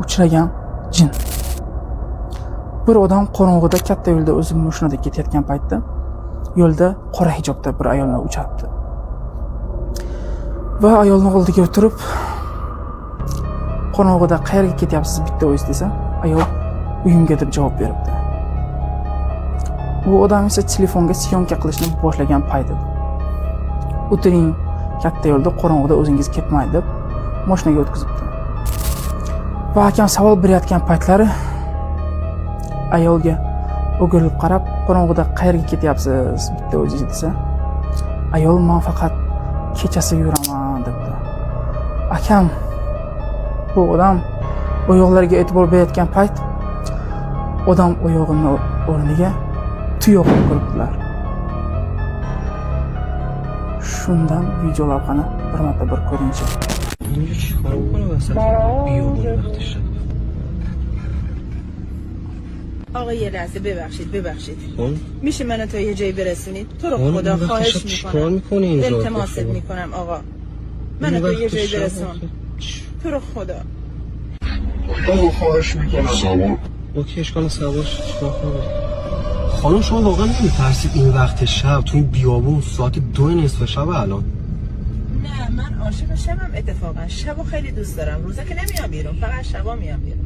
uchragan jin. Bir odam qorong'uda katta yo'lda o'zi mashinada ketayotgan paytda yo'lda qora hijobda bir ayolni uchratdi. Va ayolning oldiga o'tirib, qorong'uda qayerga ketyapsiz bitta o'z desa, ayol uyimga deb javob beribdi. Bu odam esa telefonga syomka qilishni boshlagan payt edi. O'tiring, katta yo'lda qorong'uda o'zingiz ketmaydi deb mashinaga o'tkazibdi. Va akam savol berayotgan paytlari ayolga o'girilib qarab, qorong'uda qayerga ketyapsiz bitta o'zingiz desa, ayol men faqat kechasi yuraman debdi. Akam bu odam oyoqlariga e'tibor berayotgan payt odam oyog'ini o'rniga tuyoq ko'ribdilar. Shundan video lavhani bir marta bir ko'ringchi. آقا یه لحظه ببخشید میشه منو تا یه جایی برسونید؟ تو رو خدا خواهش میکنم، التماست میکنم آقا منو تا یه جایی برسون، تو رو خدا خواهش میکنم. سوار اوکی، اشکال سوار چیکار کنم؟ خانم شما واقعا نمیترسید این وقت شب تو این بیابون ساعت 2 نصف شب الان؟ نه من عاشق شبم اتفاقا، شبو خیلی دوست دارم، روزا که نمیام بیرون، فقط شبا میام بیرون.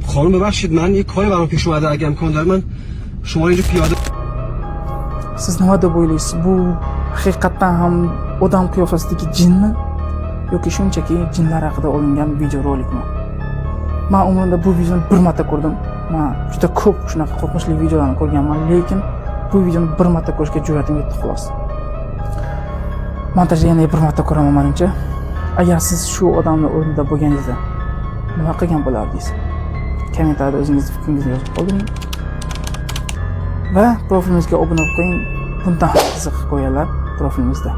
خانم ببخشید من یه کاری برام پیش اومده، اگه امکان داره من شما اینجا پیاده. Siz nima deb o'ylaysiz? Bu haqiqatan ham odam qiyofasidagi jinmi yoki shunchaki jinlar haqida olingan videorolikmi? Men umrimda bu videoni bir marta ko'rdim. Men juda ko'p shunaqa qo'rqinchli videolarni ko'rganman, lekin bu videoni bir marta ko'rishga jur'atim yetdi xolos. Montajda yana bir marta ko'raman menimcha. Agar siz shu odamning o'rnida bo'lganingizda nima qilgan bo'lardingiz? Kommentariyada o'zingiz fikringizni yozib qoldiring. Va profilimizga obuna bo'ling. Bundan qiziq hikoyalar profilimizda.